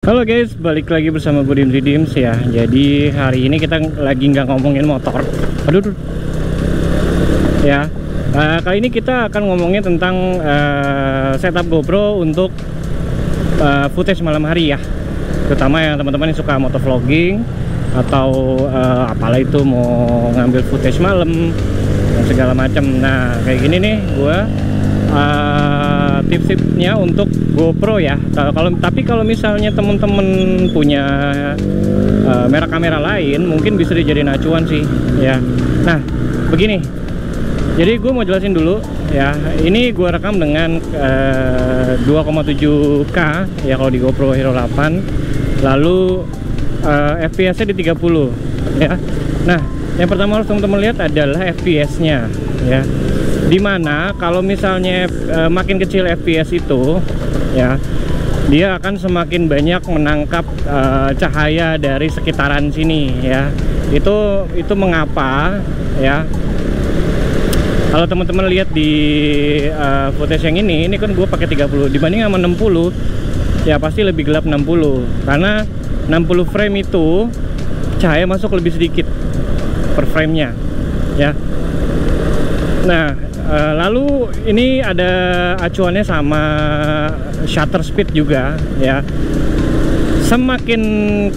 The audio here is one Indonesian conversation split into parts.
Halo guys, balik lagi bersama gue Dims ya. Jadi hari ini kita lagi nggak ngomongin motor. Aduh. Ya, kali ini kita akan ngomongin tentang setup GoPro untuk footage malam hari ya. Terutama yang teman-teman yang suka motovlogging atau apalah itu, mau ngambil footage malam dan segala macam. Nah, kayak gini nih gue tips-tipsnya untuk GoPro ya. Tapi kalau misalnya temen-temen punya merek kamera lain, mungkin bisa dijadiin acuan sih ya. Nah, begini. Jadi gue mau jelasin dulu ya. Ini gue rekam dengan 2,7K ya kalau di GoPro Hero 8. Lalu FPS-nya di 30 ya. Nah, yang pertama harus teman-teman lihat adalah FPS-nya ya. Dimana kalau misalnya makin kecil FPS itu ya, dia akan semakin banyak menangkap cahaya dari sekitaran sini ya. Itu mengapa ya? Kalau teman-teman lihat di footage yang ini kan gue pakai 30 dibanding sama 60 ya, pasti lebih gelap 60 karena 60 frame itu cahaya masuk lebih sedikit per framenya ya. Nah, lalu ini ada acuannya sama shutter speed juga ya. Semakin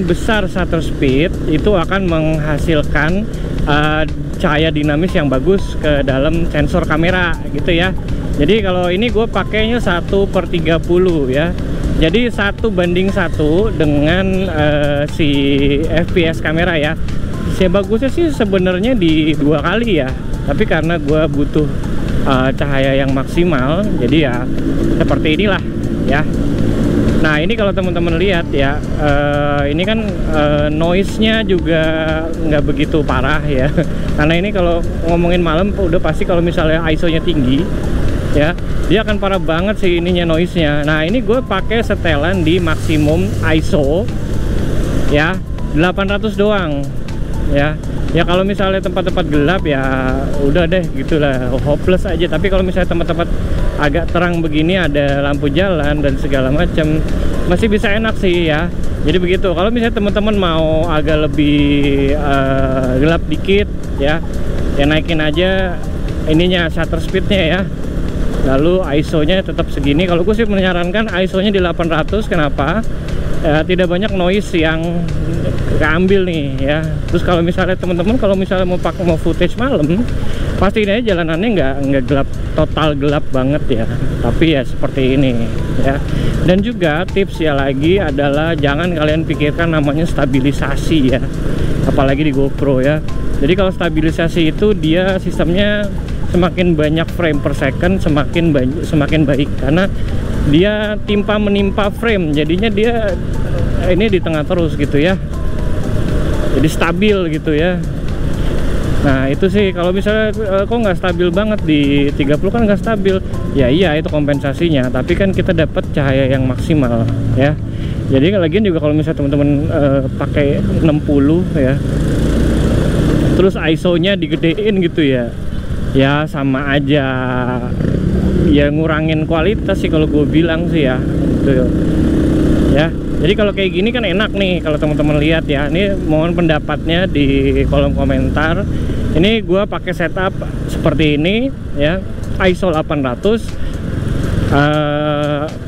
besar shutter speed itu akan menghasilkan cahaya dinamis yang bagus ke dalam sensor kamera gitu ya. Jadi kalau ini gue pakainya 1/30 ya. Jadi 1:1 dengan si FPS kamera ya. Bagusnya sih sebenarnya di 2 kali ya, tapi karena gue butuh cahaya yang maksimal, jadi ya seperti inilah ya. Nah, ini kalau teman-teman lihat ya, ini kan noise-nya juga nggak begitu parah ya. Karena ini kalau ngomongin malam udah pasti kalau misalnya ISO-nya tinggi ya, dia akan parah banget sih ininya noise-nya. Nah, ini gue pakai setelan di maksimum ISO ya, 800 doang ya. Ya kalau misalnya tempat-tempat gelap ya udah deh gitulah, hopeless aja. Tapi kalau misalnya tempat-tempat agak terang begini, ada lampu jalan dan segala macam, masih bisa enak sih ya. Jadi begitu. Kalau misalnya teman-teman mau agak lebih gelap dikit ya, ya naikin aja ininya, shutter speednya ya. Lalu ISO-nya tetap segini. Kalau gue sih menyarankan ISO-nya di 800. Kenapa? Tidak banyak noise yang keambil nih ya. Terus kalau misalnya teman-teman kalau misalnya mau footage malam, pasti ini jalanannya nggak gelap, total gelap banget ya. Tapi ya seperti ini ya. Dan juga tips ya lagi adalah jangan kalian pikirkan namanya stabilisasi ya, apalagi di GoPro ya. Jadi kalau stabilisasi itu dia sistemnya semakin banyak frame per second semakin baik, karena dia timpa menimpa frame, jadinya dia ini di tengah terus gitu ya, jadi stabil gitu ya. Nah itu sih kalau misalnya kok nggak stabil banget di 30 kan nggak stabil ya. Iya, itu kompensasinya, tapi kan kita dapat cahaya yang maksimal ya. Jadi lagian juga kalau misalnya teman-teman pakai 60 ya, terus ISO-nya digedein gitu ya, ya sama aja ya, ngurangin kualitas sih kalau gue bilang sih ya gitu ya. Jadi kalau kayak gini kan enak nih kalau teman-teman lihat ya. Ini mohon pendapatnya di kolom komentar. Ini gue pakai setup seperti ini ya, ISO 800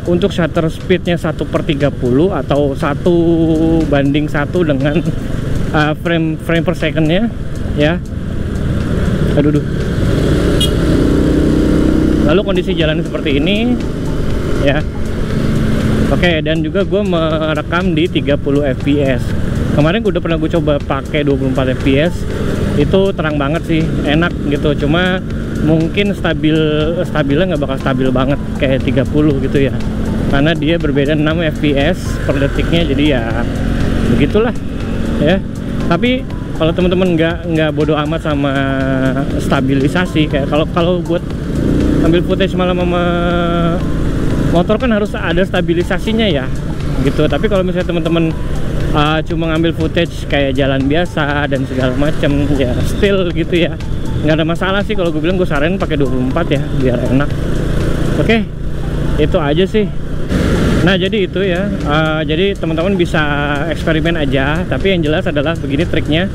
untuk shutter speednya 1/30 atau 1:1 dengan frame per secondnya ya. Aduh. Lalu kondisi jalan seperti ini ya. Oke, dan juga gue merekam di 30 fps. Kemarin gue udah pernah coba pakai 24 fps. Itu terang banget sih, enak gitu. Cuma mungkin stabilnya nggak bakal stabil banget kayak 30 gitu ya, karena dia berbeda 6 fps per detiknya. Jadi ya begitulah ya. Tapi kalau teman-teman nggak bodo amat sama stabilisasi, kayak kalau buat ambil footage malam sama motor kan harus ada stabilisasinya ya gitu. Tapi kalau misalnya teman-teman cuma ngambil footage kayak jalan biasa dan segala macam ya, still gitu ya, nggak ada masalah sih. Kalau gue bilang gue saranin pakai 24 ya biar enak. Oke, itu aja sih. Nah jadi itu ya, jadi teman-teman bisa eksperimen aja, tapi yang jelas adalah begini triknya.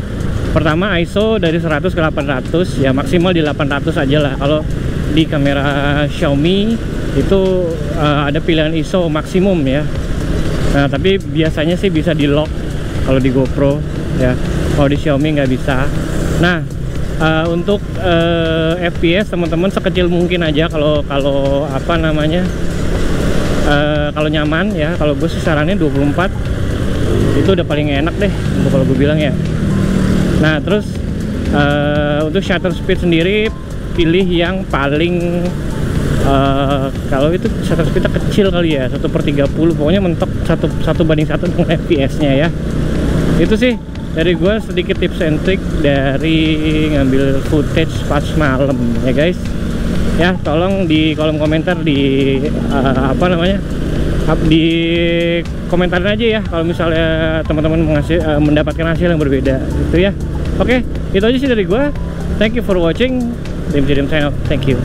Pertama, ISO dari 100 ke 800, ya maksimal di 800 aja lah. Kalau di kamera Xiaomi itu ada pilihan ISO maksimum ya. Nah tapi biasanya sih bisa di lock kalau di GoPro ya, kalau di Xiaomi nggak bisa. Nah untuk FPS teman-teman sekecil mungkin aja, kalau apa namanya, kalau nyaman ya. Kalau gue sih sarannya 24 itu udah paling enak deh untuk kalau gue bilang ya. Nah terus untuk shutter speed sendiri pilih yang paling kalau itu shutter speednya kecil kali ya, 1/30, pokoknya mentok 1:1 dengan fps nya ya. Itu sih dari gue sedikit tips and trick dari ngambil footage pas malam ya guys ya. Tolong di kolom komentar di apa namanya, di komentarin aja ya kalau misalnya teman-teman mendapatkan hasil yang berbeda gitu ya. Oke, itu aja sih dari gue. Thank you for watching. Dim sign off. Thank you.